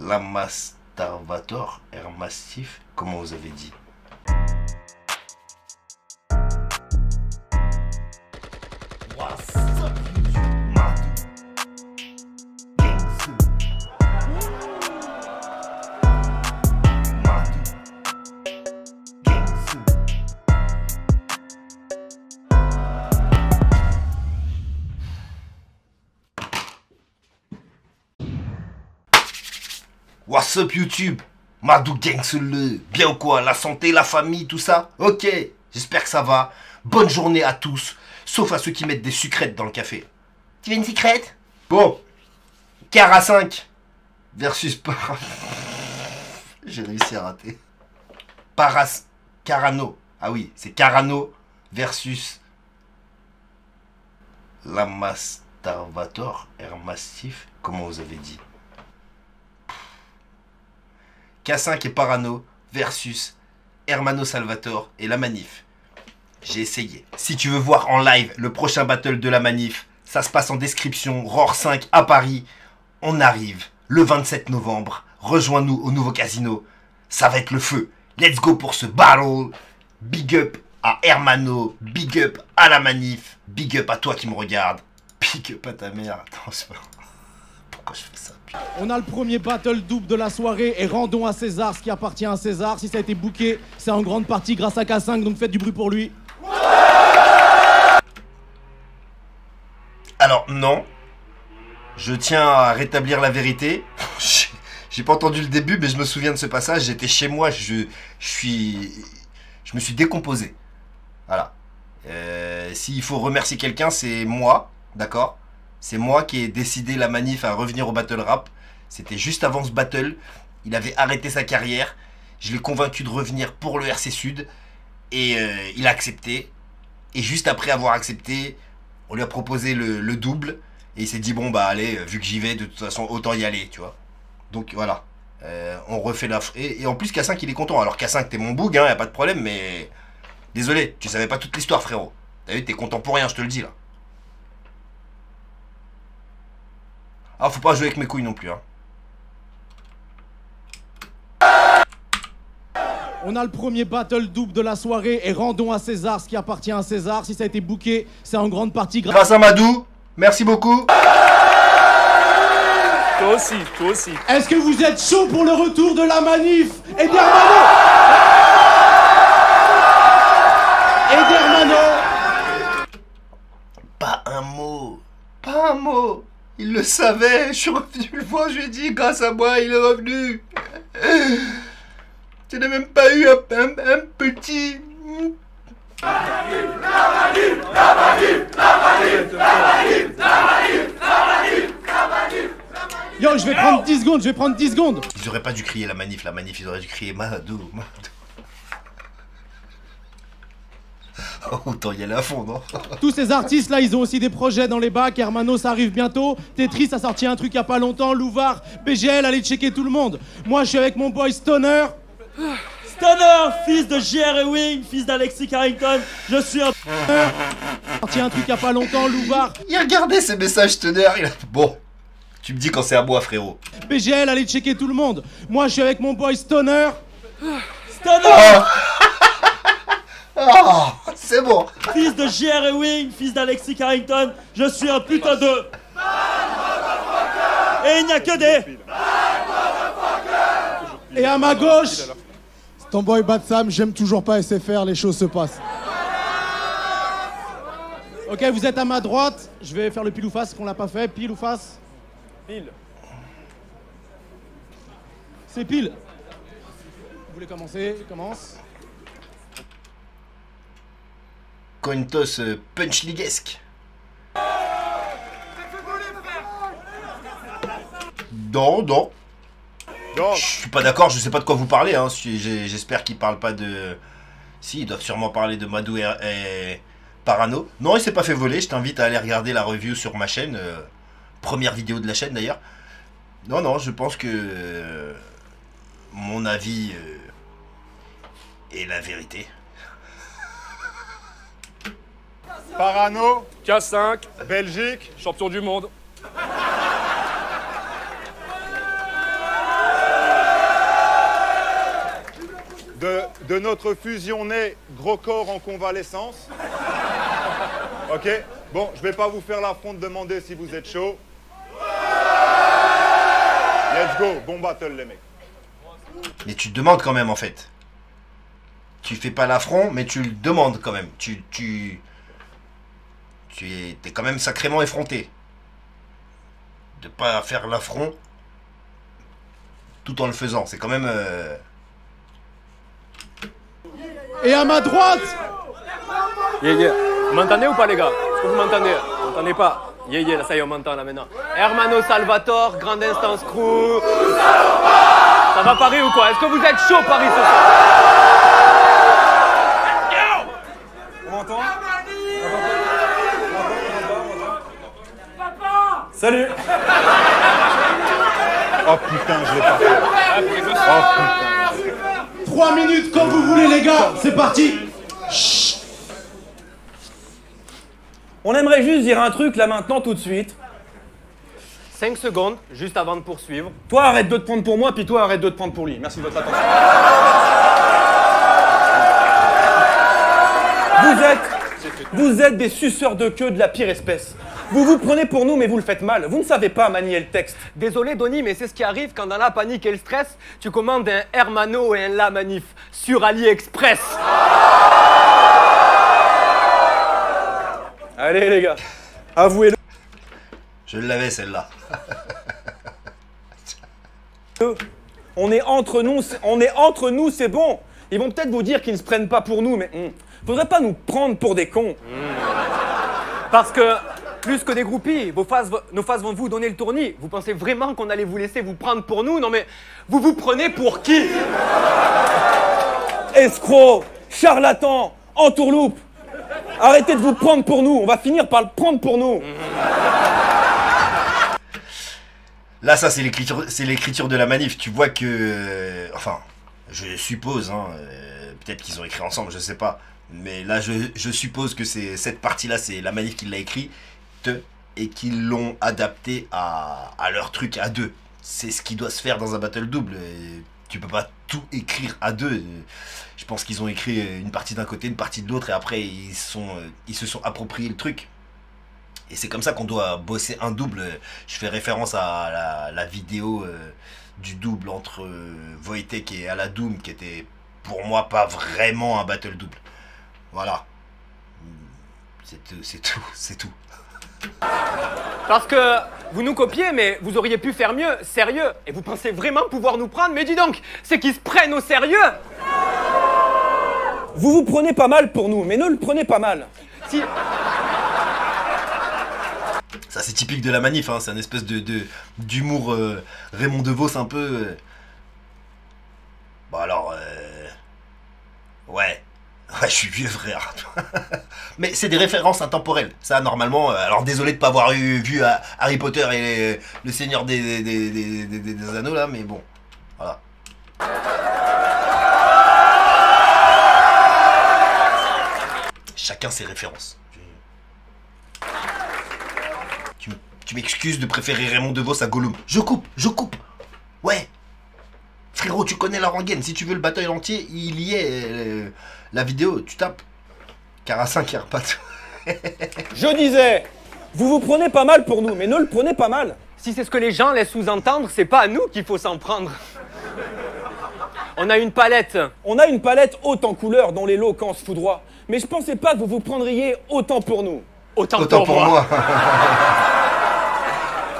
La Mastarvator, Air Massif, comment vous avez dit? What's up YouTube? Madou Gangseleux, bien ou quoi? La santé, la famille, tout ça? Ok, j'espère que ça va. Bonne journée à tous, sauf à ceux qui mettent des sucrètes dans le café. Tu veux une sucrète? Bon, Cara 5 versus Para... J'ai réussi à rater. Carano. Ah oui, c'est Carano versus la Mastarvator, Air Massif, comment vous avez dit? K5 et Parano versus Hermano Salvatore et la Manif. J'ai essayé. Si tu veux voir en live le prochain battle de la Manif, ça se passe en description. Roar 5 à Paris. On arrive le 27 novembre. Rejoins-nous au nouveau casino. Ça va être le feu. Let's go pour ce battle. Big up à Hermano. Big up à la Manif. Big up à toi qui me regarde. Big up à ta mère. Attends, c'est pas... Pourquoi je fais ça? On a le premier battle double de la soirée et rendons à César ce qui appartient à César. Si ça a été booké, c'est en grande partie grâce à K5, donc faites du bruit pour lui. Alors non, je tiens à rétablir la vérité. J'ai pas entendu le début, mais je me souviens de ce passage. J'étais chez moi, je me suis décomposé. Voilà. S'il faut remercier quelqu'un, c'est moi, d'accord? C'est moi qui ai décidé la Manif à revenir au battle rap. C'était juste avant ce battle. Il avait arrêté sa carrière. Je l'ai convaincu de revenir pour le RC Sud. Et il a accepté. Et juste après avoir accepté, on lui a proposé le double. Et il s'est dit, bon bah allez, vu que j'y vais, de toute façon, autant y aller, tu vois. Donc voilà. On refait la... Et en plus, K5, il est content. Alors K5, t'es mon boug, hein, y a pas de problème, mais... Désolé, tu savais pas toute l'histoire, frérot. T'as vu, t'es content pour rien, je te le dis, là. Ah, faut pas jouer avec mes couilles non plus, hein. On a le premier battle double de la soirée et rendons à César ce qui appartient à César. Si ça a été booké, c'est en grande partie grâce à Madou. Merci beaucoup. Toi aussi, toi aussi. Est-ce que vous êtes chaud pour le retour de la Manif et d'Hermano? Et d'Hermano? Pas un mot. Pas un mot. Il le savait, je suis revenu le voir, je lui ai dit, grâce à moi, il est revenu. Tu n'as même pas eu un petit... Yo, je vais prendre 10 secondes, je vais prendre 10 secondes. Ils auraient pas dû crier la Manif, ils auraient dû crier Madou, Madou. Autant y aller à fond, non? Tous ces artistes là, ils ont aussi des projets dans les bacs. Hermano, ça arrive bientôt. Tetris a sorti un truc il y a pas longtemps. Louvard, BGL, allez checker tout le monde. Moi, je suis avec mon boy Stoner. Stoner, fils de J.R. Ewing, fils d'Alexis Carrington. Je suis un... sorti un truc il y a pas longtemps. Louvard. Il regardait ces messages Stoner. Bon, tu me dis quand c'est à moi, frérot. BGL, allez checker tout le monde. Moi, je suis avec mon boy Stoner. Stoner. Oh. Oh, c'est bon. Fils de J.R. Ewing, fils d'Alexis Carrington, je suis un putain de... Et il n'y a que des... Et à ma gauche... Ton boy Bad Sam, j'aime toujours pas SFR, les choses se passent. Ok, vous êtes à ma droite. Je vais faire le pile ou face qu'on l'a pas fait. Pile ou face? Pile. C'est pile. Vous voulez commencer? Commence. Cointos punch liguesque. Non, non. Je suis pas d'accord, je sais pas de quoi vous parlez, hein. J'espère qu'ils parlent pas de... Si, ils doivent sûrement parler de Madou et Parano. Non, il s'est pas fait voler, je t'invite à aller regarder la review sur ma chaîne. Première vidéo de la chaîne d'ailleurs. Non, non, je pense que mon avis est la vérité. Parano, K5, Belgique, champion du monde. de notre fusion née gros corps en convalescence. Ok? Bon, je vais pas vous faire l'affront de demander si vous êtes chaud. Let's go, bon battle les mecs. Mais tu te demandes quand même en fait. Tu fais pas l'affront, mais tu le demandes quand même. T'es quand même sacrément effronté. De pas faire l'affront tout en le faisant. C'est quand même... Et à ma droite, Yeah, yeah. Vous m'entendez ou pas, les gars? Est-ce que vous m'entendez? Vous m'entendez pas? Yeah, yeah, là, ça y est, on m'entend là maintenant. Hermano Salvatore, grande instance crew. Ça va Paris ou quoi? Est-ce que vous êtes chaud Paris ce soir? On m'entend? Salut. Oh putain, je l'ai pas fait. Oh putain. 3 minutes quand vous voulez les gars, c'est parti. On aimerait juste dire un truc là maintenant tout de suite. 5 secondes, juste avant de poursuivre. Toi arrête de te prendre pour moi, puis toi arrête de te prendre pour lui. Merci de votre attention. Vous êtes des suceurs de queue de la pire espèce. Vous vous prenez pour nous mais vous le faites mal. Vous ne savez pas manier le texte. Désolé Donny, mais c'est ce qui arrive quand dans la panique et le stress, tu commandes un Hermano et un La Manif sur AliExpress. Allez les gars, avouez-le. Je l'avais celle-là. On est entre nous, c'est bon. Ils vont peut-être vous dire qu'ils ne se prennent pas pour nous, mais faudrait pas nous prendre pour des cons. Parce que, plus que des groupies, nos faces vont vous donner le tournis. Vous pensez vraiment qu'on allait vous laisser vous prendre pour nous? Non mais, vous vous prenez pour qui? Escrocs, charlatans, entourloupe. Arrêtez de vous prendre pour nous, on va finir par le prendre pour nous. Là, ça, c'est l'écriture de la manif. Tu vois que... enfin, je suppose, hein, peut-être qu'ils ont écrit ensemble, je sais pas. Mais là, je suppose que cette partie-là, c'est la manif qui l'a écrite et qu'ils l'ont adapté à leur truc à deux. C'est ce qui doit se faire dans un battle double. Et tu peux pas tout écrire à deux. Je pense qu'ils ont écrit une partie d'un côté, une partie de l'autre, et après, ils se sont appropriés le truc. Et c'est comme ça qu'on doit bosser un double. Je fais référence à la vidéo du double entre Wojtek et Aladoum, qui était pour moi pas vraiment un battle double. Voilà. C'est tout. Parce que vous nous copiez, mais vous auriez pu faire mieux, sérieux. Et vous pensez vraiment pouvoir nous prendre? Mais dis donc, c'est qu'ils se prennent au sérieux. Vous vous prenez pas mal pour nous, mais ne le prenez pas mal. Si... Ça, c'est typique de la manif, hein. C'est un espèce d'humour Raymond DeVos un peu... Bon alors... Ouais, je suis vieux frère. Mais c'est des références intemporelles. Ça, normalement... alors désolé de pas avoir vu Harry Potter et le Seigneur des Anneaux, là, mais bon. Voilà. Chacun ses références. Tu m'excuses de préférer Raymond DeVos à Gollum. Je coupe. Ouais. Frérot, tu connais la rengaine. Si tu veux le battle entier, il y est. La vidéo, tu tapes. Carassin qui repart. Je disais, vous vous prenez pas mal pour nous, mais ne le prenez pas mal. Si c'est ce que les gens laissent sous-entendre, c'est pas à nous qu'il faut s'en prendre. On a une palette. On a une palette haute en couleurs dont l'éloquence foudroie. Mais je pensais pas que vous vous prendriez autant pour nous. Autant pour moi.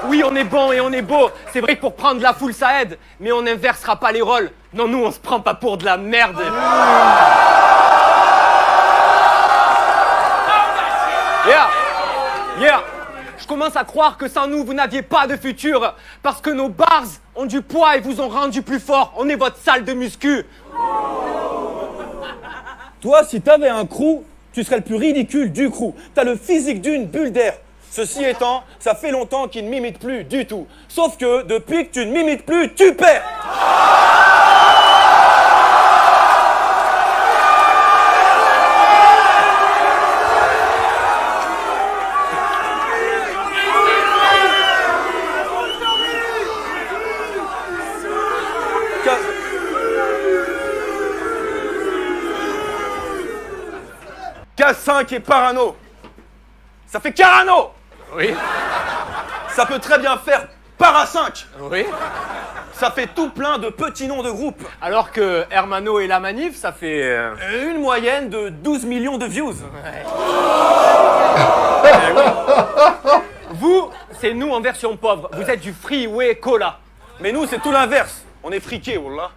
Oui, on est bon et on est beau. C'est vrai que pour prendre la foule, ça aide. Mais on n'inversera pas les rôles. Non, nous, on se prend pas pour de la merde. Yeah. Je commence à croire que sans nous, vous n'aviez pas de futur. Parce que nos bars ont du poids et vous ont rendu plus fort. On est votre salle de muscu. Toi, si t'avais un crew, tu serais le plus ridicule du crew. T'as le physique d'une bulle d'air. Ceci étant, ça fait longtemps qu'il ne m'imite plus du tout. Sauf que, depuis que tu ne m'imites plus, tu perds. K5 est parano. Ça fait Carano. Oui. Ça peut très bien faire Para 5. Oui. Ça fait tout plein de petits noms de groupes. Alors que Hermano et la manif, ça fait... Une moyenne de 12 millions de views. Vous, c'est nous en version pauvre. Vous êtes du Freeway Cola. Mais nous, c'est tout l'inverse. On est friqués, wallah.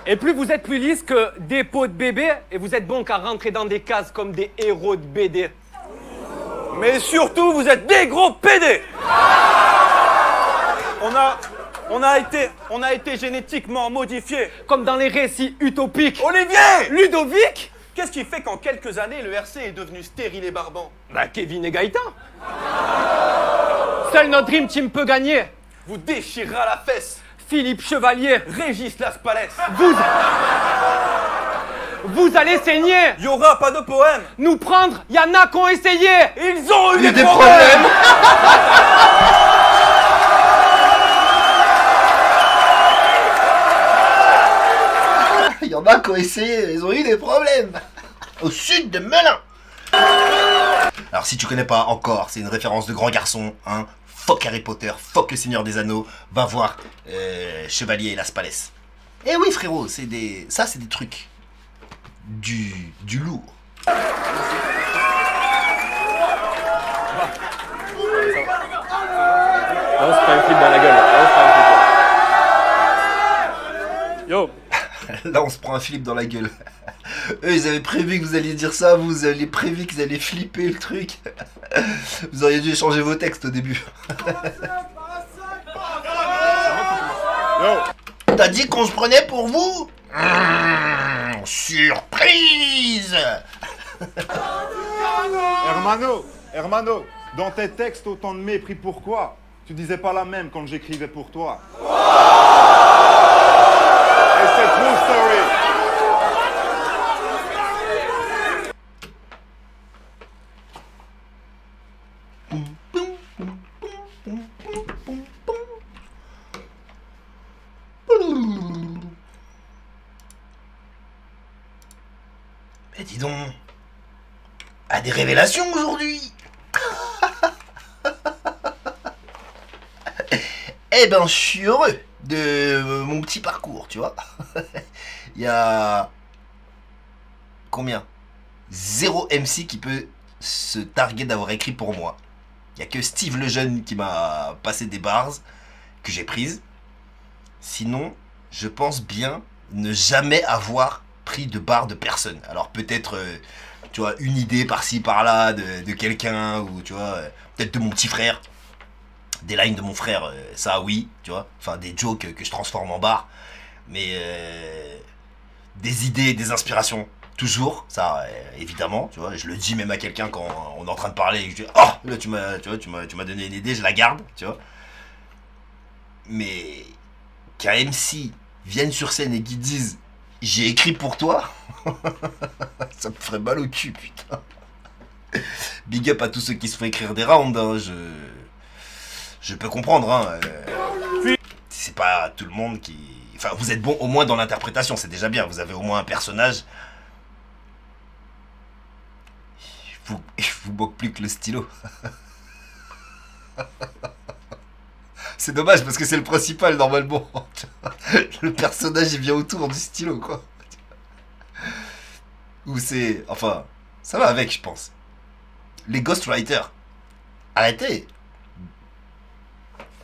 Et plus vous êtes plus lisse que des pots de bébé, et vous êtes bon qu'à rentrer dans des cases comme des héros de BD. Mais surtout, vous êtes des gros PD. On a été génétiquement modifiés. Comme dans les récits utopiques. Olivier! Ludovic? Qu'est-ce qui fait qu'en quelques années, le RC est devenu stérile et barbant? Bah Kevin et Gaëtan. Seul notre Dream Team peut gagner. Vous déchirera la fesse. Philippe Chevalier. Régis Laspalès. Vous allez saigner. Y aura pas de poème. Nous prendre, y en a qui ont essayé. Ils ont eu Des des problèmes. Il y en a qui ont essayé, ils ont eu des problèmes. Au sud de Melun. Alors si tu connais pas encore, c'est une référence de grand garçon, hein. Fuck Harry Potter, fuck le Seigneur des Anneaux, va voir Chevalier et Laspalès. Eh oui frérot, c'est des trucs du lourd. On se prend un flip dans la gueule. Yo. Là on se prend un flip dans la gueule. Eux ils avaient prévu que vous alliez dire ça, vous aviez prévu qu'ils allaient flipper le truc. Vous auriez dû échanger vos textes au début. T'as dit qu'on se prenait pour vous? Surprise. Hermano, dans tes textes, autant de mépris, pourquoi? Tu disais pas la même quand j'écrivais pour toi. Et c'est true story. Mais dis donc, à des révélations aujourd'hui. Eh ben, je suis heureux de mon petit parcours, tu vois. Il y a combien? 0 MC qui peut se targuer d'avoir écrit pour moi. Il n'y a que Steve Lejeune qui m'a passé des bars que j'ai prises. Sinon, je pense bien ne jamais avoir pris de barre de personne. Alors peut-être, tu vois, une idée par-ci par-là de quelqu'un, ou tu vois, peut-être de mon petit frère. Des lines de mon frère, ça oui, tu vois. Enfin, des jokes que je transforme en barre. Mais des idées, des inspirations, toujours, ça, évidemment, tu vois. Je le dis même à quelqu'un quand on est en train de parler et que je dis « Oh, là, tu m'as donné une idée, je la garde, tu vois. » Mais qu'un MC vienne sur scène et qu'ils disent « J'ai écrit pour toi », ça me ferait mal au cul, putain. Big up à tous ceux qui se font écrire des rounds, hein, je peux comprendre, hein. C'est pas tout le monde qui... Enfin, vous êtes bon au moins dans l'interprétation, c'est déjà bien. Vous avez au moins un personnage. Il vous manque plus que le stylo. C'est dommage parce que c'est le principal normalement. Le personnage il vient autour du stylo, quoi. Ou c'est... Enfin, ça va avec, je pense. Les ghostwriters, arrêtez.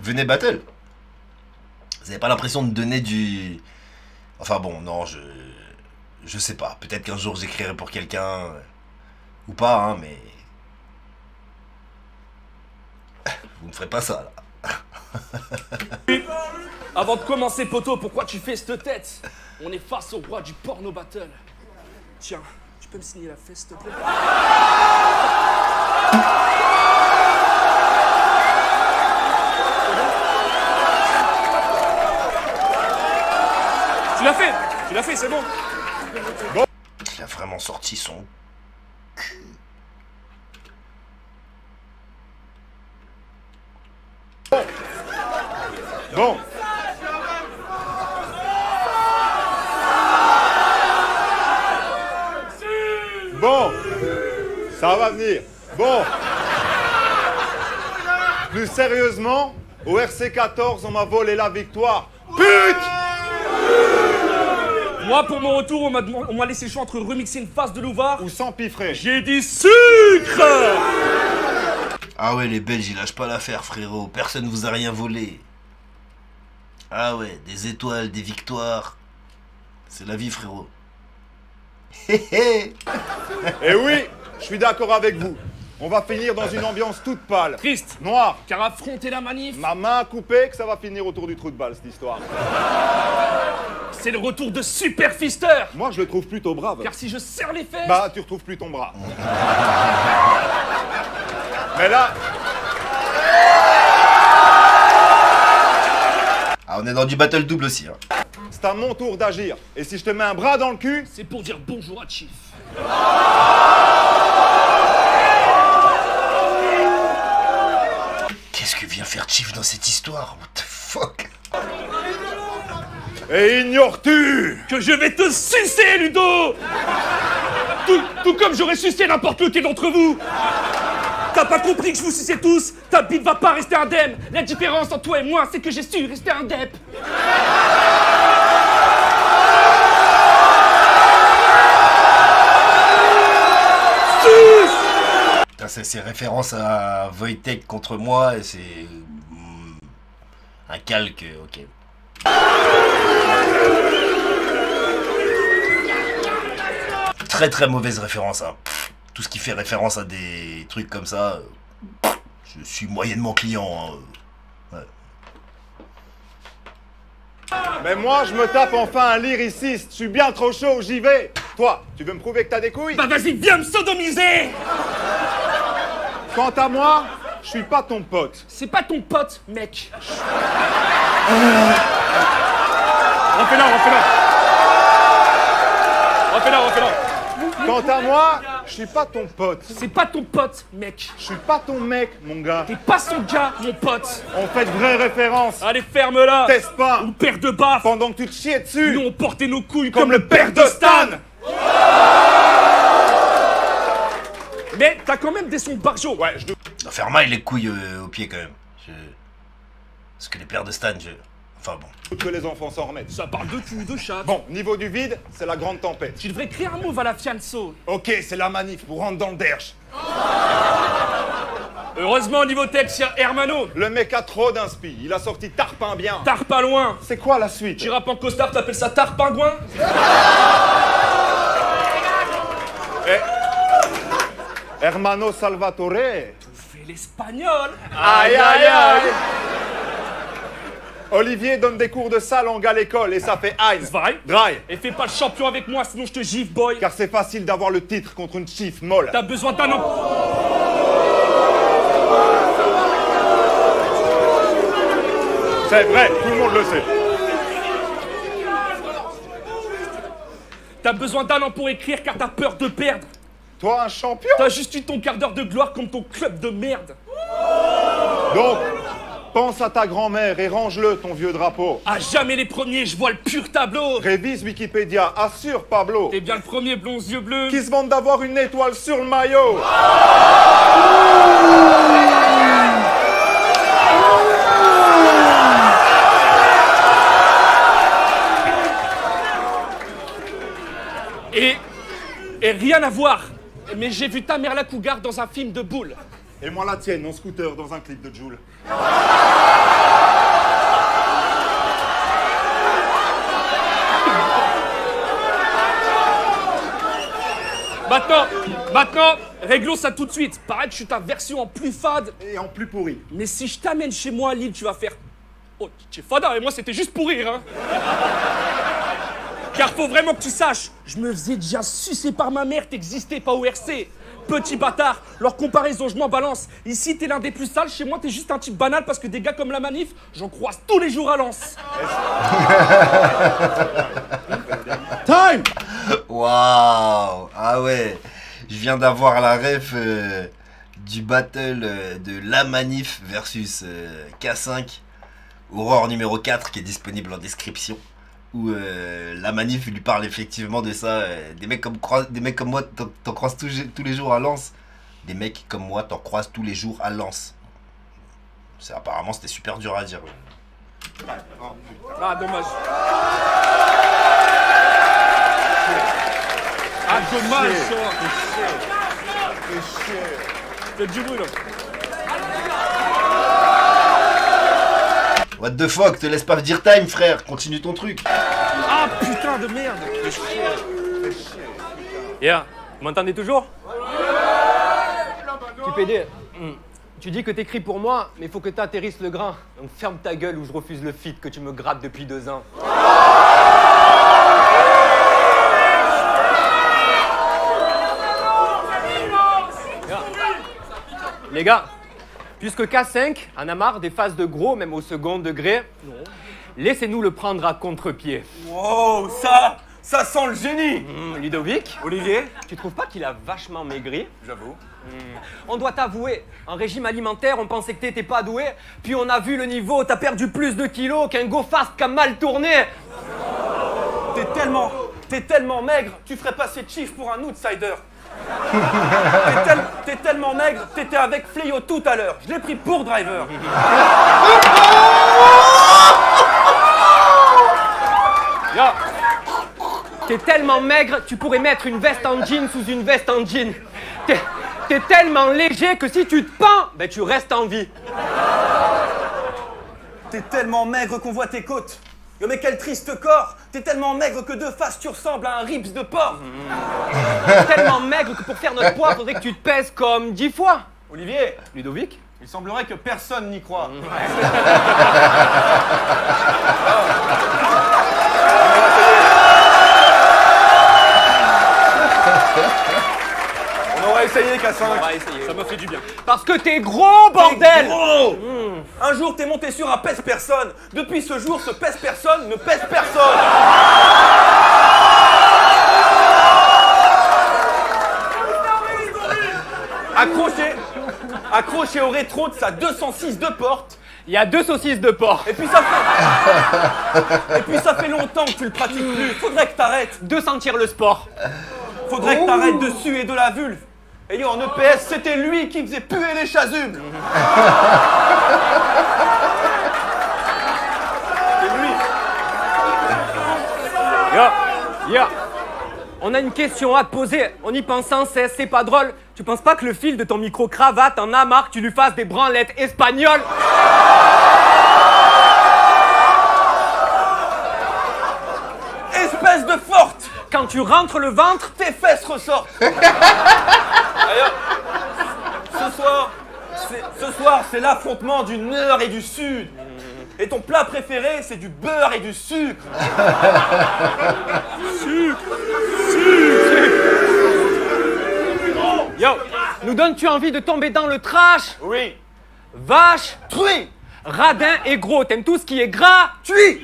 Venez battle. Vous avez pas l'impression de donner du... Enfin bon, non, je sais pas. Peut-être qu'un jour j'écrirai pour quelqu'un. Ou pas, hein, mais... Vous me ferez pas ça, là. Avant de commencer, poteau, pourquoi tu fais cette tête? On est face au roi du porno battle. Tiens, tu peux me signer la fesse, s'il te plaît? Tu l'as fait, c'est bon. Il a vraiment sorti son cul. Bon, Ça va venir. Bon. Plus sérieusement, au RC14, on m'a volé la victoire. Pute! Moi, pour mon retour, on m'a laissé le choix entre remixer une phase de Louvard Ou sans piffrer. J'ai dit sucre. Ah ouais, les Belges, ils lâchent pas l'affaire, frérot. Personne vous a rien volé. Ah ouais, des étoiles, des victoires. C'est la vie, frérot. Hé hé. Et oui, je suis d'accord avec vous. On va finir dans une ambiance toute pâle. Triste, Noire. car affronter la manif, Ma main coupée que ça va finir autour du trou de balle, cette histoire. c'est le retour de Super Fister. Moi, je le trouve plutôt brave. Car si je serre les fesses, Bah, tu retrouves plus ton bras. Mais là, Ah, on est dans du battle double aussi. Hein. c'est à mon tour d'agir. Et si je te mets un bras dans le cul, c'est pour dire bonjour à Chief. Qu'est-ce que vient faire Chief dans cette histoire? What the fuck? et ignores-tu Que je vais te sucer, Ludo. Tout comme j'aurais sucé n'importe lequel d'entre vous. T'as pas compris que je vous suçais tous? Ta bite va pas rester indemne. La différence entre toi et moi, c'est que j'ai su rester indep. Putain, c'est référence à Wojtek contre moi et c'est un calque, ok. Très mauvaise référence, hein. Tout ce qui fait référence à des trucs comme ça, je suis moyennement client. Hein. Ouais. Mais moi, je me tape enfin un lyriciste. Je suis bien trop chaud, j'y vais. Toi, tu veux me prouver que t'as des couilles? Bah vas-y, viens me sodomiser. Quant à moi, je suis pas ton pote. C'est pas ton pote, mec. Refais-la. Quant à moi, je suis pas ton pote. C'est pas ton pote, mec. Je suis pas ton mec, mon gars. T'es pas son gars, mon pote. On fait de vraies références. Allez, ferme-la. Teste pas. Ou père de baffe. Pendant que tu te chiais dessus. Nous, on portait nos couilles Comme le père de Stan. Mais t'as quand même des sons barjots. Ouais, je... Doit faire mal les couilles au pied quand même. Parce que les pères de Stan, enfin bon. que les enfants s'en remettent. Ça parle de cul, de chat. Bon, niveau du vide, c'est la grande tempête. Tu devrais créer un move à la Fianso. Ok, c'est la manif pour rentrer dans le derge. Heureusement, niveau texte, il y a Hermano. Le mec a trop d'inspi, il a sorti Tarpin bien. Tard pas loin. C'est quoi la suite? Tu rappes en costard, t'appelles ça tard pingouin? Hermano Salvatore. Fais l'espagnol. Aïe aïe aïe. Olivier donne des cours de sa langue à l'école et ça fait Heinz. Vai. Dry. Et fais pas le champion avec moi, sinon je te gifle, boy. Car c'est facile d'avoir le titre contre une chief molle. T'as besoin d'un homme. C'est vrai, tout le monde le sait. T'as besoin d'un an pour écrire car t'as peur de perdre. Toi, un champion? T'as juste eu ton quart d'heure de gloire comme ton club de merde. Donc, pense à ta grand-mère et range-le, ton vieux drapeau. À jamais les premiers, je vois le pur tableau. Révise Wikipédia, assure Pablo. T'es bien le premier blond aux yeux bleus. Qui se vante d'avoir une étoile sur le maillot. Et rien à voir. Mais j'ai vu ta mère la cougar dans un film de boules. Et moi la tienne, en scooter, dans un clip de Joule. Maintenant, réglons ça tout de suite. Paraît que je suis ta version en plus fade. Et en plus pourri. Mais si je t'amène chez moi à Lille, tu vas faire... Oh, t'es fada, et moi c'était juste pour rire, hein. Car faut vraiment que tu saches, je me faisais déjà sucer par ma mère, t'existais pas au RC. Petit bâtard, leur comparaison, je m'en balance. Ici, t'es l'un des plus sales, chez moi, t'es juste un type banal parce que des gars comme la manif, j'en croise tous les jours à Lens. Time! Waouh! Ah ouais, je viens d'avoir la ref du battle de La Manif versus K5, Aurore numéro 4 qui est disponible en description. Où La Manif lui parle effectivement de ça. Des mecs comme moi, t'en croises tous les jours à Lens. Des mecs comme moi, t'en croises tous les jours à Lens. Apparemment, c'était super dur à dire. Ah, dommage. Ah, dommage, Fais du bruit, là. What the fuck, te laisse pas dire time, frère. Continue ton truc. Ah, putain de merde. Fais chier. Yeah, vous m'entendez toujours? Tu PD, tu dis que t'écris pour moi, mais faut que t'atterrisses le grain. Donc ferme ta gueule ou je refuse le feat que tu me grattes depuis 2 ans. Les gars, puisque K5 en a marre des phases de gros, même au second degré, laissez-nous le prendre à contre-pied. Wow, ça sent le génie. Ludovic, Olivier? tu trouves pas qu'il a vachement maigri? J'avoue. On doit t'avouer, en régime alimentaire, on pensait que t'étais pas doué, puis on a vu le niveau, t'as perdu plus de kilos qu'un go fast qui a mal tourné. T'es tellement maigre, tu ferais passer Chief pour un outsider. T'es tellement maigre, t'étais avec Fléau tout à l'heure. Je l'ai pris pour driver. Yo, t'es tellement maigre, tu pourrais mettre une veste en jean sous une veste en jean. T'es tellement léger que si tu te pends, ben tu restes en vie. T'es tellement maigre qu'on voit tes côtes. Yo, mais quel triste corps. T'es tellement maigre que de face tu ressembles à un rips de porc. T'es tellement maigre que pour faire notre poids, faudrait que tu te pèses comme 10 fois. Olivier, Ludovic, il semblerait que personne n'y croit. On aurait essayé K5. on va essayer. Ça m'a fait du bien. Parce que t'es gros, bordel. Gros. Un jour t'es monté sur un pèse-personne. Depuis ce jour, ce pèse-personne ne pèse personne. Accroché au rétro de sa 206 de porte. Il y a 2 saucisses de porc. Et puis ça fait longtemps que tu le pratiques plus. Faudrait que t'arrêtes. De sentir le sport. Faudrait que t'arrêtes de suer de la vulve. Et yo, en EPS, c'était lui qui faisait puer les chasubles. C'est lui. Yo, on a une question à te poser. On y pense sans cesse, c'est pas drôle. Tu penses pas que le fil de ton micro-cravate en a marre que tu lui fasses des branlettes espagnoles? Espèce de forte. Quand tu rentres le ventre, Tes fesses ressortent. D'ailleurs, ce soir, c'est l'affrontement du Nord et du Sud. Et ton plat préféré, c'est du beurre et du sucre. Yo, nous donnes-tu envie de tomber dans le trash? Oui. Vache, Truie. radin et gros, t'aimes tout ce qui est gras? Tui.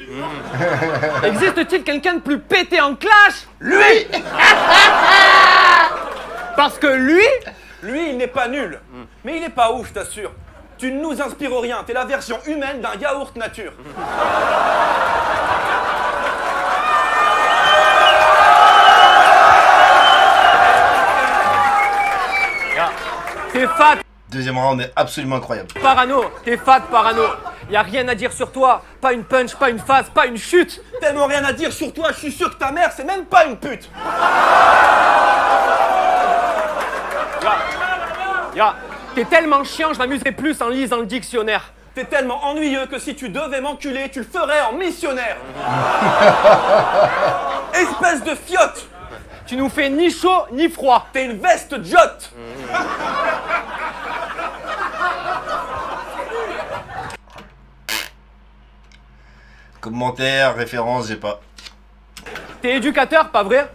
Existe-t-il quelqu'un de plus pété en clash? Lui. Parce que lui, Lui, il n'est pas nul. Mais il est pas ouf, je t'assure. Tu ne nous inspires rien. T'es la version humaine d'un yaourt nature. t'es fat, Deuxième round est absolument incroyable. parano, t'es fat, parano. Y a rien à dire sur toi, pas une punch, pas une phase, pas une chute. Tellement rien à dire sur toi, je suis sûr que ta mère, c'est même pas une pute. T'es tellement chiant, je m'amuserais plus en lisant le dictionnaire. T'es tellement ennuyeux que si tu devais m'enculer, tu le ferais en missionnaire. Espèce de fiotte. Tu nous fais ni chaud ni froid. T'es une veste jotte. Commentaire, référence, j'ai pas. T'es éducateur, pas vrai?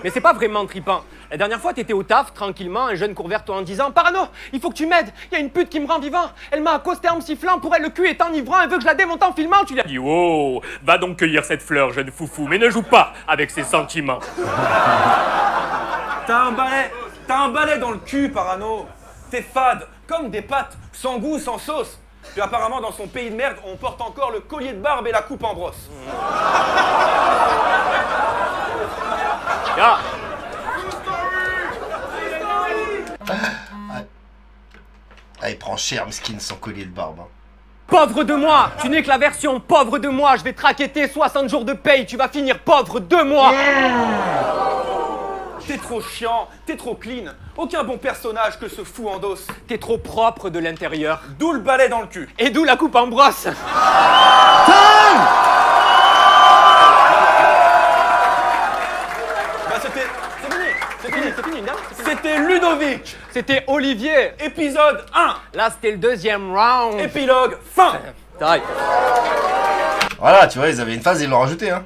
Mais c'est pas vraiment trippant. La dernière fois, t'étais au taf, tranquillement, un jeune court vers toi en disant « Parano, il faut que tu m'aides, il y a une pute qui me rend vivant. Elle m'a accosté en me sifflant, pour elle le cul est enivrant, elle veut que je la démonte en filmant. » Tu lui as dit Dis, oh, va donc cueillir cette fleur, jeune foufou, mais ne joue pas avec ses sentiments. T'as un balai dans le cul, Parano. T'es fade, comme des pâtes, sans goût, sans sauce. Puis apparemment, dans son pays de merde, on porte encore le collier de barbe et la coupe en brosse. Ya. Ah, il prend cher, Mskin, sans collier de barbe. Hein. Pauvre de moi! Tu n'es que la version pauvre de moi! Je vais te raqueter 60 jours de paye, tu vas finir pauvre de moi! T'es trop chiant, t'es trop clean. Aucun bon personnage que ce fou endosse. T'es trop propre de l'intérieur. D'où le balai dans le cul. Et d'où la coupe en brosse! Bah c'était... C'est fini, non? C'était Ludovic. C'était Olivier! Épisode 1. Là, c'était le deuxième round! Épilogue, fin. Taille. Voilà, tu vois, ils avaient une phase, ils l'ont rajouté. Hein.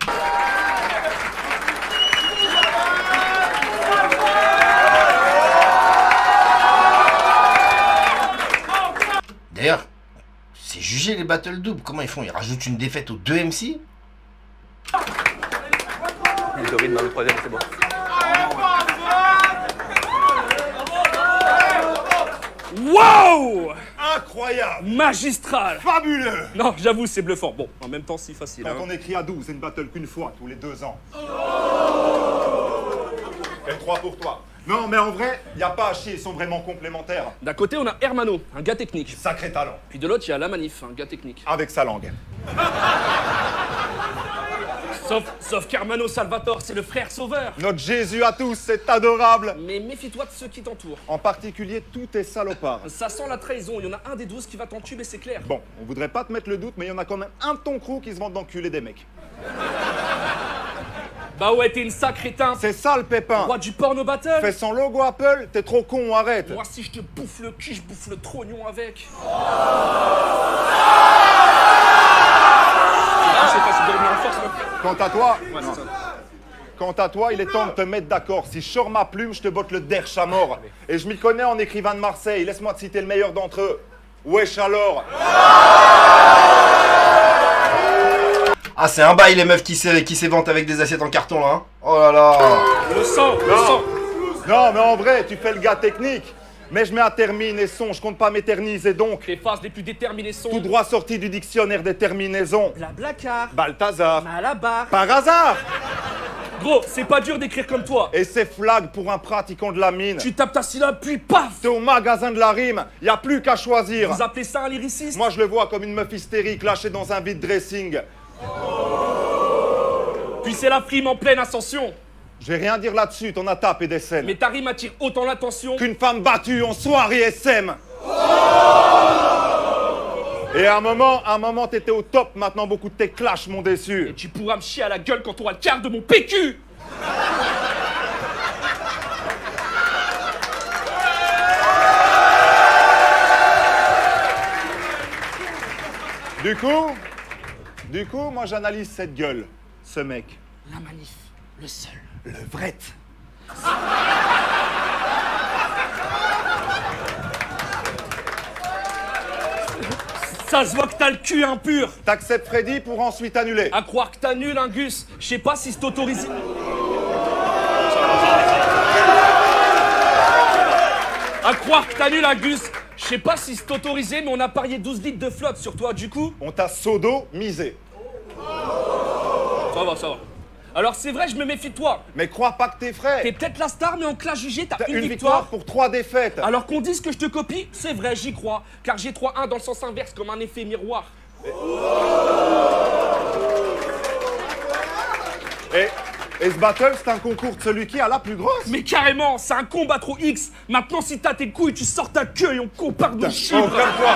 D'ailleurs, c'est jugé les battle double. Comment ils font? Ils rajoutent une défaite aux 2 MC? Dorine dans le troisième, c'est bon. Wow! Incroyable! Magistral! Fabuleux! Non, j'avoue, c'est bluffant. Bon, en même temps, si facile. Quand Hein. on écrit à 12, c'est une battle qu'une fois, tous les 2 ans. Et 3 pour toi. Non, mais en vrai, y a pas à chier, ils sont vraiment complémentaires. D'un côté, on a Hermano, un gars technique. Sacré talent. Puis de l'autre, il y a La Manif, un gars technique. Avec sa langue. Sauf qu'Hermano Salvatore, c'est le frère sauveur. Notre Jésus à tous, c'est adorable. Mais méfie-toi de ceux qui t'entourent. En particulier, tous tes salopards. Ça sent la trahison, il y en a un des 12 qui va t'entuber, c'est clair. Bon, on voudrait pas te mettre le doute, mais il y en a quand même un de ton crew qui se vante d'enculer des mecs. Bah ouais, t'es une sacrée teinte. C'est ça le pépin. Roi du porno battle. Fais son logo Apple, t'es trop con, arrête. Moi, si je te bouffe le cul, je bouffe le trognon avec. Je sais pas si vous avez mis en force, là. Quant à toi, Ouais, c'est ça. quant à toi, il est temps de te mettre d'accord. Si je sors ma plume, je te botte le derche à mort. Et je m'y connais en écrivain de Marseille. Laisse-moi te citer le meilleur d'entre eux. Wesh alors. Ah, c'est un bail les meufs qui s'éventent avec des assiettes en carton là. Hein. Oh là là. Le sang, le sang. Non, mais en vrai, tu fais le gars technique. Mais je mets à terminaison, je compte pas m'éterniser donc. Les phases les plus déterminées sont... Tout droit sorti du dictionnaire des terminaisons. Blablacar, Balthazar. Malabar. Par hasard. Gros, c'est pas dur d'écrire comme toi. Et c'est flag pour un pratiquant de la mine. Tu tapes ta syllabe, puis paf. T'es au magasin de la rime, y a plus qu'à choisir. Vous appelez ça un lyriciste? Moi je le vois comme une meuf hystérique lâchée dans un vide dressing. Puis c'est la frime en pleine ascension. Je vais rien dire là-dessus, t'en as tapé des scènes. Mais ta rime attire autant l'attention Qu'une femme battue en soirée SM. Et à un moment t'étais au top, maintenant beaucoup de tes clashs m'ont déçu. Et tu pourras me chier à la gueule quand t'auras le quart de mon PQ. Du coup, moi j'analyse cette gueule, ce mec. La Manif, le seul. Le vrai. Ça se voit que t'as le cul impur. T'acceptes Freddy pour ensuite annuler. À croire que t'annules un Gus. Je sais pas si c'est autorisé. À croire que t'annules un Gus. Je sais pas si c'est autorisé, mais on a parié 12 litres de flotte sur toi, du coup. On t'a sodo-misé. Ça va, ça va. Alors c'est vrai, je me méfie de toi. Mais crois pas que t'es frais. T'es peut-être la star, mais en classe jugé, t'as T'as une une victoire. victoire pour 3 défaites. Alors qu'on dise que je te copie, c'est vrai, j'y crois. Car j'ai 3-1 dans le sens inverse, comme un effet miroir. Et ce battle, c'est un concours de celui qui a la plus grosse. Mais carrément, c'est un combat trop X. Maintenant, si t'as tes couilles, tu sors ta queue et on compare nos Oh, chiffres. calme-toi.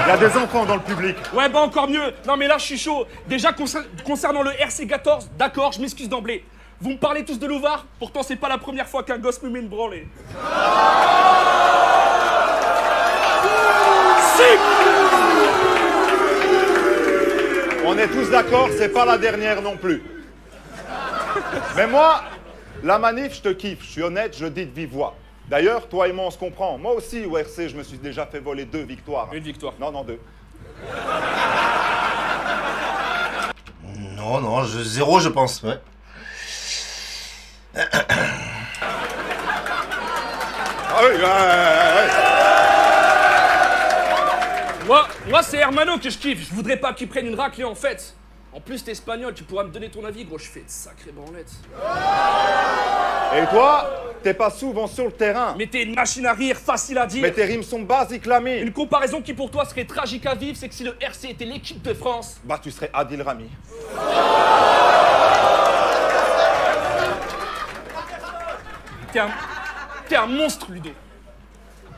Il y a des enfants dans le public. Ouais, bah encore mieux. Non, mais là, je suis chaud. Déjà, concernant le RC14, d'accord, je m'excuse d'emblée. Vous me parlez tous de Louvard, pourtant, c'est pas la première fois qu'un gosse me met une branlée. Si. On est tous d'accord, c'est pas la dernière non plus. Mais moi, la manif, je te kiffe. Je suis honnête, je dis de vive voix. D'ailleurs, toi et moi, on se comprend. Moi aussi, au RC, je me suis déjà fait voler 2 victoires. Une victoire. Non, 2. Non, 0 je pense, ouais. Ah oui, Moi, c'est Hermano que je kiffe. Je voudrais pas qu'il prenne une raclée en fait. En plus, t'es espagnol, tu pourras me donner ton avis, gros. Je fais de sacrées branlettes. Et toi, t'es pas souvent sur le terrain. Mais t'es une machine à rire, facile à dire. Mais tes rimes sont basiques, l'ami. Une comparaison qui pour toi serait tragique à vivre, c'est que si le RC était l'équipe de France... Bah, tu serais Adil Rami. T'es un monstre, Ludo.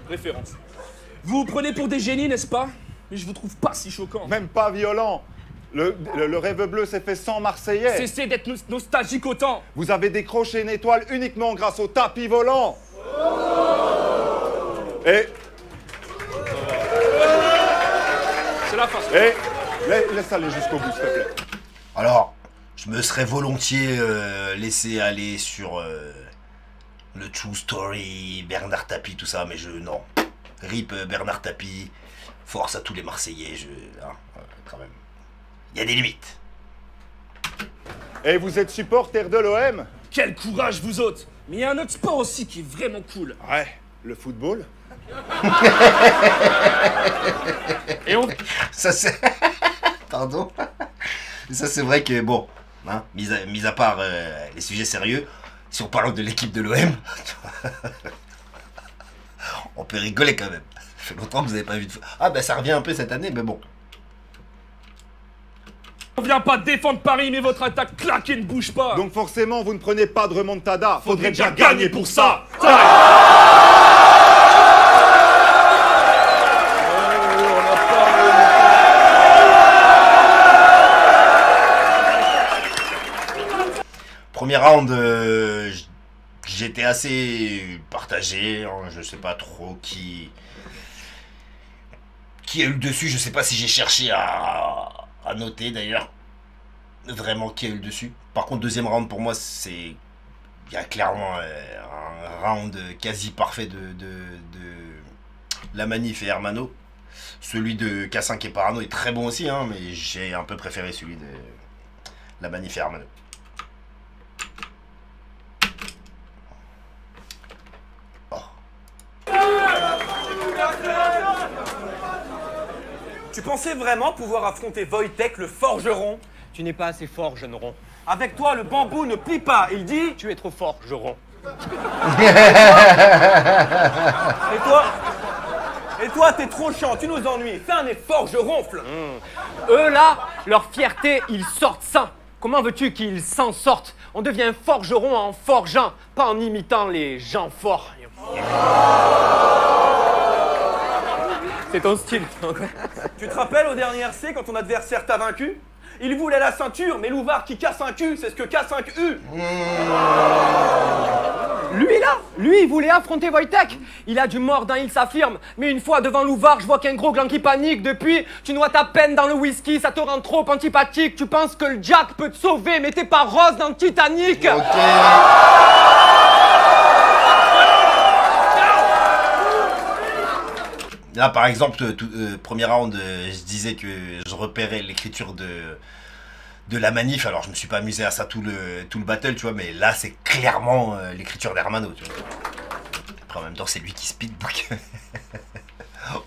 Référence. Vous vous prenez pour des génies, n'est-ce pas? Mais je vous trouve pas si choquant. Même pas violent. Le rêve bleu s'est fait sans Marseillais. Cessez d'être nostalgique autant. Vous avez décroché une étoile uniquement grâce au tapis volant. Et... C'est la fin. Et... Laisse aller jusqu'au bout, s'il te plaît. Alors, je me serais volontiers laissé aller sur le True Story, Bernard Tapie, tout ça, mais non. RIP Bernard Tapie, force à tous les Marseillais, quand même. Il y a des limites. Et vous êtes supporter de l'OM? Quel courage, vous autres. Mais il y a un autre sport aussi qui est vraiment cool. Ouais, le football. Et on... Ça c'est... Pardon. Ça c'est vrai que, bon, hein, mis à part les sujets sérieux, si on parle de l'équipe de l'OM, on peut rigoler quand même. Ça fait longtemps que vous n'avez pas vu de... Ah bah ça revient un peu cette année, mais bon. On vient pas défendre Paris, mais votre attaque claquée ne bouge pas. Donc forcément, vous ne prenez pas de remontada. Faudrait déjà gagner pour ça. Premier round, j'étais assez partagé, hein, je sais pas trop qui a eu le dessus, je sais pas si j'ai cherché à noter d'ailleurs, vraiment qui a eu le dessus. Par contre, deuxième round pour moi, il y a clairement un round quasi parfait de la Manif et Hermano. Celui de K5 et Parano est très bon aussi, hein, mais j'ai un peu préféré celui de la Manif et Hermano. Tu pensais vraiment pouvoir affronter Wojtek, le forgeron? Tu n'es pas assez fort, jeune rond. Avec toi, le bambou ne plie pas, il dit... Tu es trop fort, je rond. Et toi, t'es trop chiant, tu nous ennuies. Fais un effort, je ronfle. Eux là, leur fierté, ils sortent sains. Comment veux-tu qu'ils s'en sortent? On devient forgeron en forgeant, pas en imitant les gens forts. C'est ton style. Tu te rappelles au dernier RC quand ton adversaire t'a vaincu? Il voulait la ceinture, mais Louvard qui casse un cul, c'est ce que casse un U. Lui là, lui il voulait affronter Wojtek. Il a du mordant, il s'affirme. Mais une fois devant Louvard, je vois qu'un gros gland qui panique. Depuis, tu noies ta peine dans le whisky, ça te rend trop antipathique. Tu penses que le Jack peut te sauver, mais t'es pas Rose dans le Titanic. Ok. Là, par exemple, premier round, je disais que je repérais l'écriture de la Manif. Alors, je me suis pas amusé à ça tout le battle, tu vois. Mais là, c'est clairement l'écriture d'Hermano, tu vois. Après, en même temps, c'est lui qui speed, donc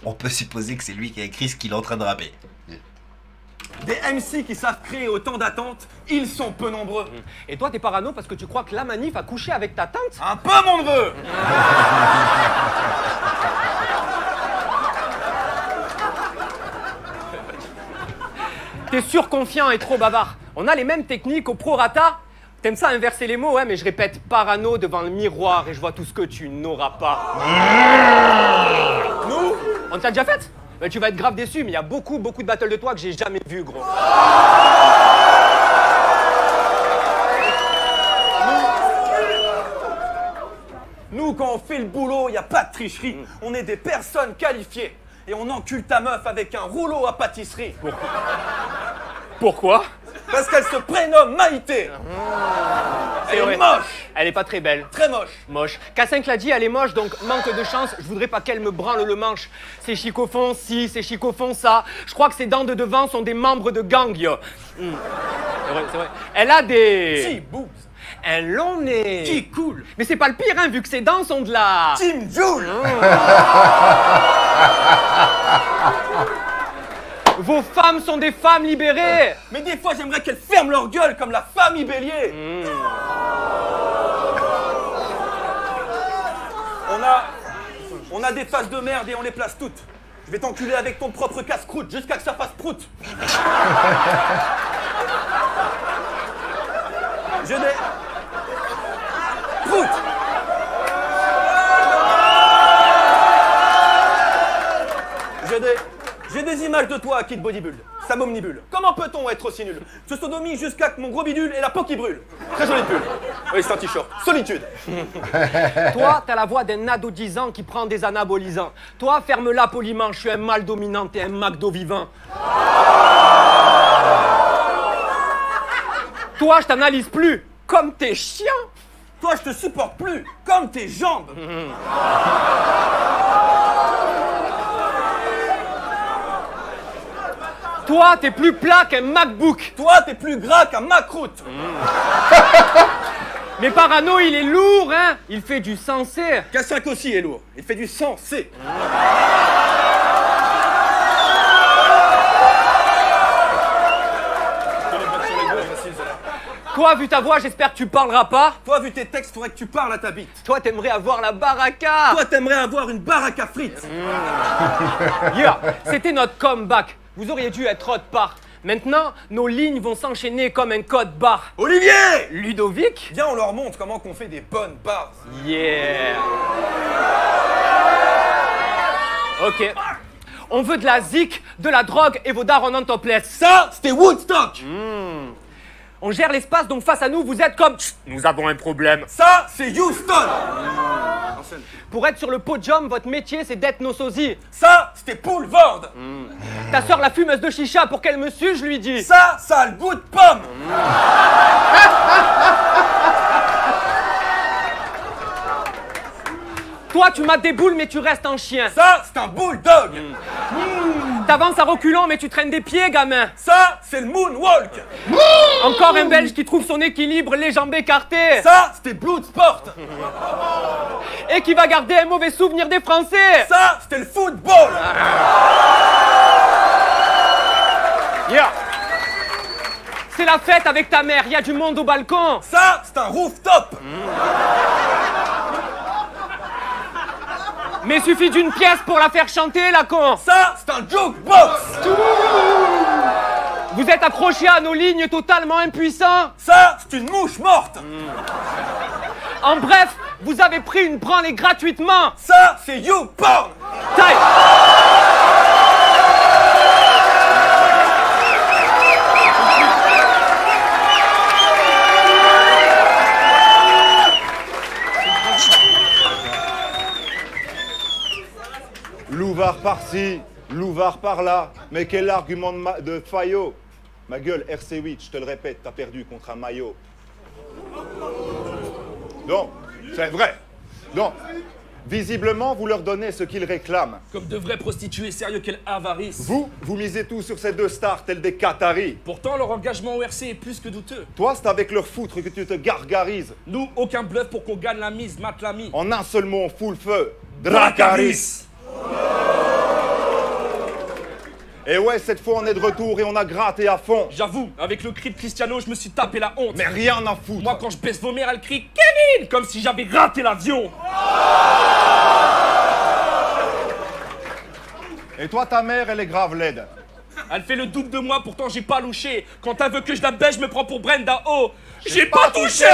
on peut supposer que c'est lui qui a écrit ce qu'il est en train de rapper. Des MC qui savent créer autant d'attentes, ils sont peu nombreux. Et toi, t'es parano parce que tu crois que la Manif a couché avec ta tante? Un peu, mon neveu. T'es surconfiant et trop bavard. On a les mêmes techniques au prorata. T'aimes ça inverser les mots, ouais, mais je répète parano devant le miroir et je vois tout ce que tu n'auras pas. Nous, on t'a déjà fait? Tu vas être grave déçu, mais il y a beaucoup de battles de toi que j'ai jamais vu, gros. Nous, quand on fait le boulot, il n'y a pas de tricherie. On est des personnes qualifiées. Et on encule ta meuf avec un rouleau à pâtisserie. Pourquoi? Parce qu'elle se prénomme Maïté. Elle est moche. Elle est pas très belle. Très moche. Moche. K5 l'a dit, elle est moche, donc manque de chance. Je voudrais pas qu'elle me branle le manche. Ses chicots font ci, ses chicots font ça. Je crois que ses dents de devant sont des membres de gang, yo. C'est vrai, c'est vrai. Elle a des... Si, boobs. Un long nez. Qui cool. Mais c'est pas le pire, hein, vu que ses dents sont de la... Team Joule. Vos femmes sont des femmes libérées. Mais des fois, j'aimerais qu'elles ferment leur gueule comme la famille Bélier. On a des faces de merde et on les place toutes. Je vais t'enculer avec ton propre casse-croûte jusqu'à que ça fasse prout. Je n'ai... Prout. J'ai des images de toi, Kid Bodybuild. Ça m'omnibule. Comment peut-on être aussi nul? Je sodomie jusqu'à que mon gros bidule ait la peau qui brûle. Très joli pull. Oui, c'est un t-shirt. Solitude. Toi, t'as la voix d'un ado 10 ans qui prend des anabolisants. Toi, ferme-la poliment, je suis un mâle dominant, t'es un McDo vivant. Toi, je t'analyse plus, comme tes chiens. Toi, je te supporte plus, comme tes jambes. Toi, t'es plus plat qu'un MacBook. Toi, t'es plus gras qu'un macroute. Mais Parano, il est lourd, hein. Il fait du sensé. K5 aussi est lourd. Il fait du sensé. Toi, vu ta voix, j'espère que tu parleras pas. Toi, vu tes textes, faudrait que tu parles à ta bite. Toi, t'aimerais avoir la baraka. Toi, t'aimerais avoir une baraque à frites. Yeah, c'était notre comeback. Vous auriez dû être autre part. Maintenant, nos lignes vont s'enchaîner comme un code barre. Olivier! Ludovic? Viens, on leur montre comment qu'on fait des bonnes bars. Yeah. Ok. On veut de la zik, de la drogue et vos darons en topless. Ça, c'était Woodstock. On gère l'espace, donc face à nous, vous êtes comme... Nous avons un problème. Ça, c'est Houston. Pour être sur le podium, votre métier, c'est d'être nos sosies. Ça, c'était Poulvord. Ta sœur, la fumeuse de chicha, pour qu'elle me sue, je lui dis... Ça a le goût de pomme. Toi, tu m'as des boules, mais tu restes un chien. Ça, c'est un bulldog. T'avances à reculons, mais tu traînes des pieds, gamin. Ça, c'est le moonwalk. Encore un Belge qui trouve son équilibre, les jambes écartées. Ça, c'était Bloodsport. Et qui va garder un mauvais souvenir des Français. Ça, c'était le football. Yeah. C'est la fête avec ta mère, il y a du monde au balcon. Ça, c'est un rooftop. Mais suffit d'une pièce pour la faire chanter, la con. Ça, c'est un jukebox. Vous êtes accrochés à nos lignes totalement impuissants. Ça, c'est une mouche morte. En bref, vous avez pris une branlée gratuitement. Ça, c'est YouPorn. Taille. Louvard par-ci, Louvard par-là. Mais quel argument de Fayot? Ma gueule, RC8, je te le répète, t'as perdu contre un maillot. Donc, c'est vrai. Donc, visiblement, vous leur donnez ce qu'ils réclament. Comme de vrais prostituées, sérieux, quelle avarice. Vous misez tout sur ces deux stars, tels des Qataris. Pourtant, leur engagement au RC est plus que douteux. Toi, c'est avec leur foutre que tu te gargarises. Nous, aucun bluff pour qu'on gagne la mise, mate l'ami. En un seul mot, on fout le feu. Dracarys. Et ouais, cette fois, on est de retour et on a gratté à fond. J'avoue, avec le cri de Cristiano, je me suis tapé la honte. Mais rien à foutre. Moi, quand je baisse vos mères, elle crie Kevin, comme si j'avais raté l'avion. Et toi, ta mère, elle est grave laide. Elle fait le double de moi, pourtant j'ai pas louché. Quand elle veut que je la baisse, je me prends pour Brenda O. J'ai pas touché.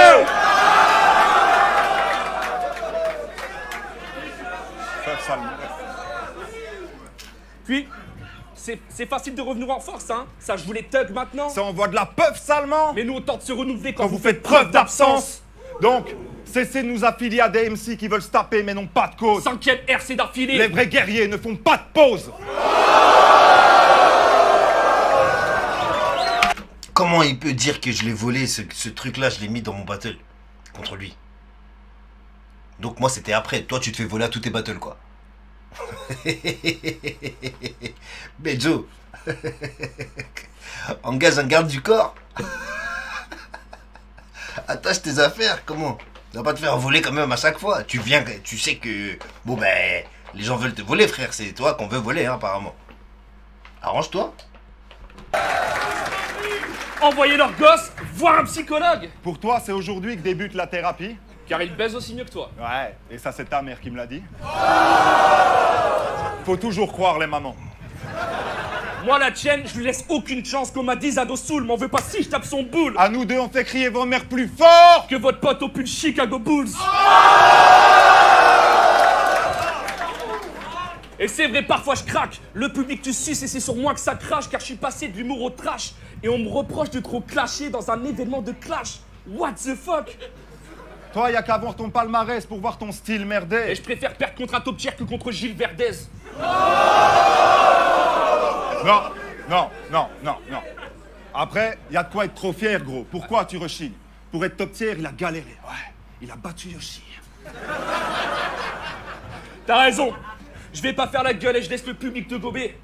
Puis, c'est facile de revenir en force, hein. Ça, je voulais thug maintenant. Ça envoie de la puff salement. Mais nous, on tente de se renouveler quand vous faites preuve d'absence. Donc, cessez de nous affilier à des MC qui veulent se taper mais n'ont pas de cause. 5e RC d'affilée. Les vrais guerriers ne font pas de pause. Comment il peut dire que je l'ai volé, ce truc-là, je l'ai mis dans mon battle contre lui. Donc moi, c'était après. Toi, tu te fais voler à tous tes battles, quoi. Mais Joe, engage un garde du corps. Attache tes affaires, comment? Tu vas pas te faire voler quand même à chaque fois. Tu viens, tu sais que... Bon ben, les gens veulent te voler, frère. C'est toi qu'on veut voler, hein, apparemment. Arrange-toi. Envoyer leurs gosses voir un psychologue. Pour toi, c'est aujourd'hui que débute la thérapie? Car il baise aussi mieux que toi. Ouais, et ça c'est ta mère qui me l'a dit. Faut toujours croire les mamans. Moi, la tienne, je lui laisse aucune chance qu'on m'a dit Zado Soul, m'en veux pas si je tape son boule. À nous deux, on fait crier vos mères plus fort Que votre pote au pull Chicago Bulls. Et c'est vrai, parfois je craque. Le public tu suces et c'est sur moi que ça crache, car je suis passé de l'humour au trash. Et on me reproche de trop clasher dans un événement de clash. What the fuck? Toi, y'a qu'à voir ton palmarès pour voir ton style merdé. Et je préfère perdre contre un top tier que contre Gilles Verdez. Non, non, non, non, non. Après, y a de quoi être trop fier, gros. Pourquoi tu rechignes? Pour être top tier, il a galéré. Ouais, il a battu Yoshi. T'as raison. Je vais pas faire la gueule et je laisse le public te gober.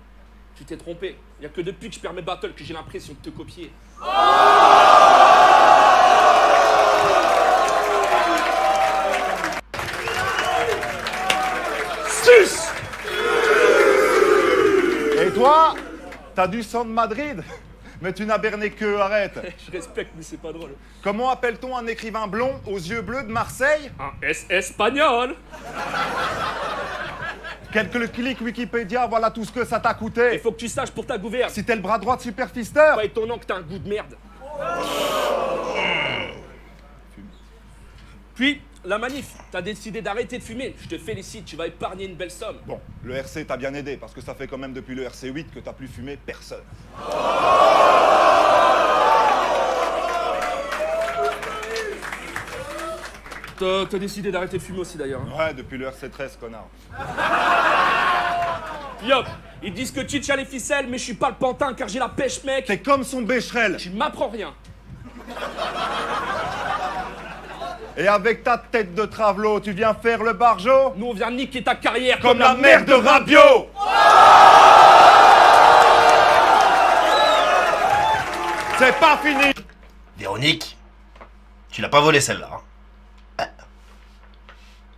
Tu t'es trompé. Y a que depuis que je perds mes battles que j'ai l'impression de te copier. Sus! Et toi, t'as du sang de Madrid, mais tu n'as berné que, arrête. Je respecte, mais c'est pas drôle. Comment appelle-t-on un écrivain blond aux yeux bleus de Marseille? Un espagnol. Quelques clics Wikipédia, voilà tout ce que ça t'a Il coûté. faut que tu saches pour ta gouverne. Si t'es le bras droit de Superfister. Pas étonnant que t'as un goût de merde. Puis, la manif, t'as décidé d'arrêter de fumer. Je te félicite, tu vas épargner une belle somme. Bon, le RC t'a bien aidé, parce que ça fait quand même depuis le RC 8 que t'as plus fumé personne. T'as décidé d'arrêter de fumer aussi d'ailleurs. Hein. Ouais, depuis le RC 13, connard. Yop, ils disent que tu tiens les ficelles, mais je suis pas le pantin car j'ai la pêche, mec. T'es comme son Becherel. Tu m'apprends rien. Et avec ta tête de travelot, tu viens faire le barjo? Nous on vient niquer ta carrière Comme la mère de Rabiot. C'est pas fini. Véronique, tu l'as pas volé celle-là. Hein.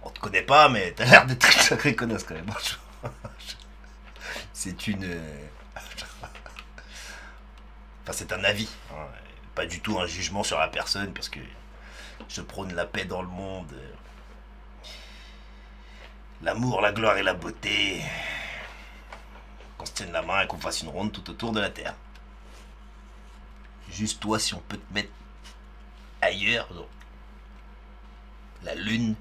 On te connaît pas, mais t'as l'air d'être très sacré connasse quand même. C'est une... Enfin, c'est un avis. Hein. Pas du tout un jugement sur la personne, parce que je prône la paix dans le monde. L'amour, la gloire et la beauté. Qu'on se tienne la main et qu'on fasse une ronde tout autour de la Terre. Juste toi, si on peut te mettre ailleurs, donc. La Lune,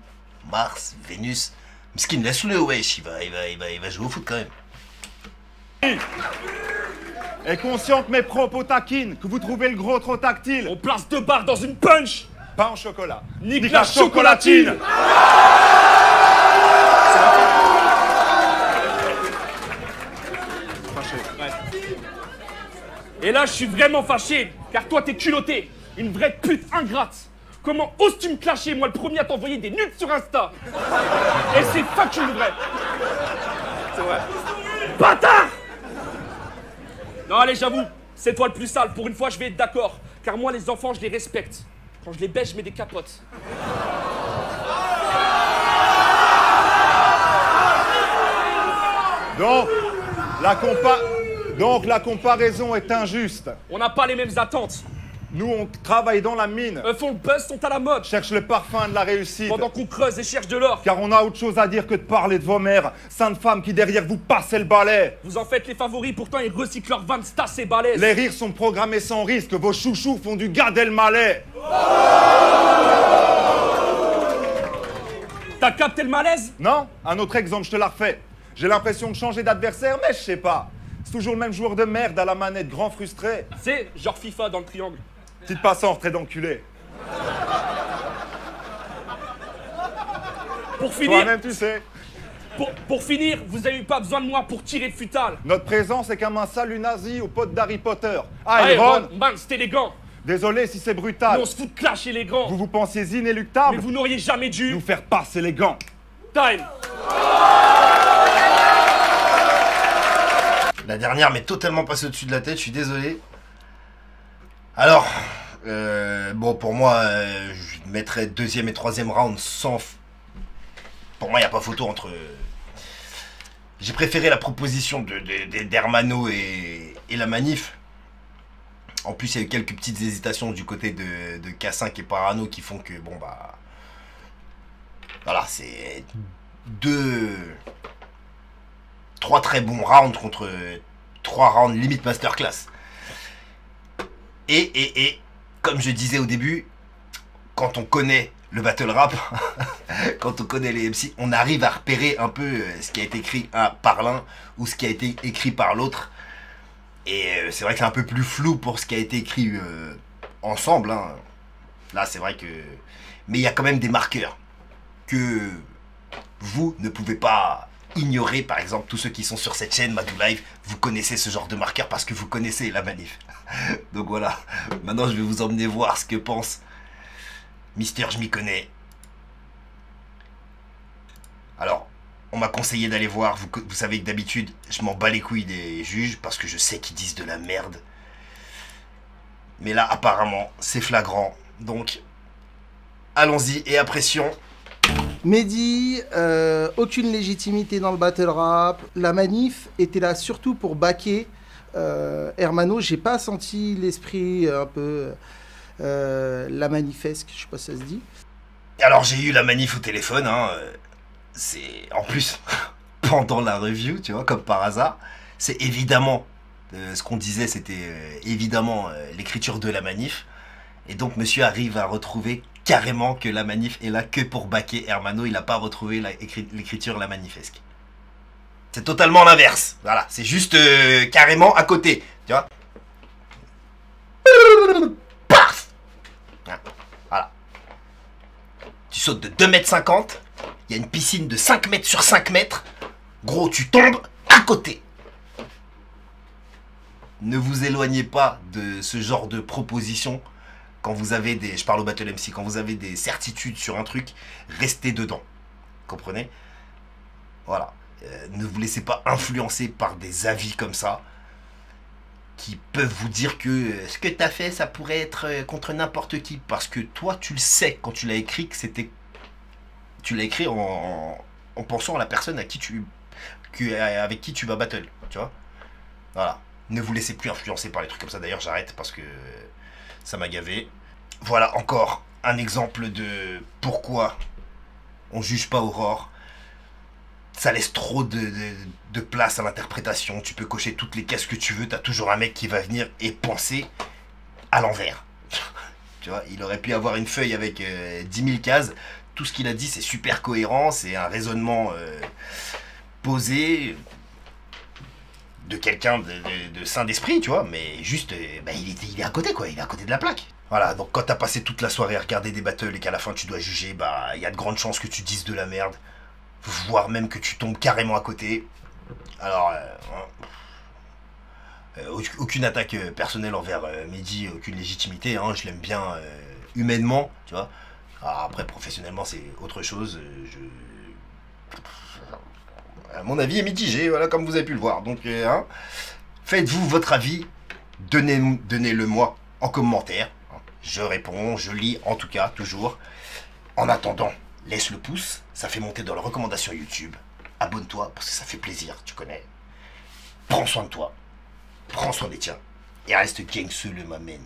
Mars, Vénus. Miskin, laisse-le, wesh, il va jouer au foot quand même. Et conscient que mes propos taquinent, que vous trouvez le gros trop tactile. On place 2 barres dans une punch. Pas en chocolat. Nique la chocolatine. Et là, je suis vraiment fâché, car toi, t'es culotté. Une vraie pute ingrate. Comment oses-tu me clasher, moi le premier à t'envoyer des nudes sur Insta? Et c'est fucking vrai. C'est vrai. Bâtard! Non, allez, j'avoue, c'est toi le plus sale. Pour une fois, je vais être d'accord. Car moi, les enfants, je les respecte. Quand je les baisse, je mets des capotes. Donc la comparaison est injuste. On n'a pas les mêmes attentes. Nous, on travaille dans la mine. Eux font le buzz, sont à la mode. Cherche le parfum de la réussite. Pendant qu'on creuse et cherche de l'or. Car on a autre chose à dire que de parler de vos mères, saintes femmes qui derrière vous passez le balai. Vous en faites les favoris, pourtant ils recyclent leurs vannes, c'est assez balèze. Les rires sont programmés sans risque, vos chouchous font du Gad Elmaleh. T'as capté le malaise? Non? Un autre exemple, je te la refais. J'ai l'impression de changer d'adversaire, mais je sais pas. C'est toujours le même joueur de merde à la manette, grand frustré. C'est genre FIFA dans le triangle. Petite passant, retrait d'enculé. Pour finir, Toi-même, tu sais. pour finir, vous avez eu pas besoin de moi pour tirer le futal. Notre présence est comme un salut nazi aux potes d'Harry Potter. Allez, Ron, man, c'est élégant. désolé si c'est brutal. Nous, on se fout de clash élégant. Vous pensiez Mais inéluctable vous n'auriez jamais dû. nous faire passer les gants. Time. La dernière m'est totalement passée au-dessus de la tête, je suis désolé. Alors, bon, pour moi, je mettrais deuxième et troisième round sans... Pour moi, il n'y a pas photo entre... J'ai préféré la proposition d'Hermano et la manif. En plus, il y a eu quelques petites hésitations du côté de K5 et Parano qui font que, bon, bah... Voilà, c'est 3 très bons rounds contre 3 rounds limite masterclass. Et comme je disais au début, quand on connaît le battle rap, quand on connaît les MC, on arrive à repérer un peu ce qui a été écrit par l'un ou ce qui a été écrit par l'autre. Et c'est vrai que c'est un peu plus flou pour ce qui a été écrit ensemble. Hein. Là, c'est vrai que... Mais il y a quand même des marqueurs que vous ne pouvez pas ignorer. Par exemple, tous ceux qui sont sur cette chaîne Madou Live, vous connaissez ce genre de marqueurs parce que vous connaissez la manif. Donc voilà, maintenant je vais vous emmener voir ce que pense Mister Je m'y connais. Alors, on m'a conseillé d'aller voir, vous savez que d'habitude, je m'en bats les couilles des juges parce que je sais qu'ils disent de la merde. Mais là, apparemment, c'est flagrant. Donc, allons-y et à pression. Mehdi, aucune légitimité dans le battle rap. La manif était là surtout pour backer Hermano. J'ai pas senti l'esprit un peu la manifesque, je sais pas si ça se dit. Alors j'ai eu la manif au téléphone, hein, c'est en plus pendant la review, tu vois, comme par hasard. C'est évidemment, ce qu'on disait, c'était évidemment l'écriture de la manif. Et donc monsieur arrive à retrouver carrément que la manif est là que pour backer Hermano. Il n'a pas retrouvé l'écriture la manifesque. C'est totalement l'inverse. Voilà, c'est juste carrément à côté, tu vois. Paf! Voilà. Tu sautes de 2,50 m. Il y a une piscine de 5 mètres sur 5 mètres. Gros, tu tombes à côté. Ne vous éloignez pas de ce genre de proposition. Quand vous avez des... Je parle au Battle MC. Quand vous avez des certitudes sur un truc, restez dedans. Comprenez? Voilà. Ne vous laissez pas influencer par des avis comme ça qui peuvent vous dire que ce que tu as fait, ça pourrait être contre n'importe qui. Parce que toi, tu le sais quand tu l'as écrit que c'était... Tu l'as écrit en pensant à la personne avec qui tu vas battle. Tu vois? Voilà. Ne vous laissez plus influencer par les trucs comme ça. D'ailleurs, j'arrête parce que ça m'a gavé. Voilà encore un exemple de pourquoi on juge pas Aurore. Ça laisse trop de place à l'interprétation. Tu peux cocher toutes les cases que tu veux. Tu as toujours un mec qui va venir et penser à l'envers. Tu vois, il aurait pu avoir une feuille avec 10 000 cases. Tout ce qu'il a dit, c'est super cohérent. C'est un raisonnement posé de quelqu'un de sain d'esprit, tu vois. Mais juste, il est à côté, quoi. Il est à côté de la plaque. Voilà, donc quand t'as passé toute la soirée à regarder des battles et qu'à la fin tu dois juger, il y a de grandes chances que tu dises de la merde. Voire même que tu tombes carrément à côté. Alors, aucune attaque personnelle envers Mehdi, aucune légitimité, hein, je l'aime bien humainement, tu vois. Alors après, professionnellement, c'est autre chose. Mon avis est mitigé, voilà, comme vous avez pu le voir. Donc, faites-vous votre avis, donnez-le moi en commentaire. Je réponds, je lis, en tout cas, toujours. En attendant, laisse le pouce, ça fait monter dans les recommandations YouTube. Abonne-toi parce que ça fait plaisir, tu connais. Prends soin de toi, prends soin des tiens. Et reste gangster le m'amène.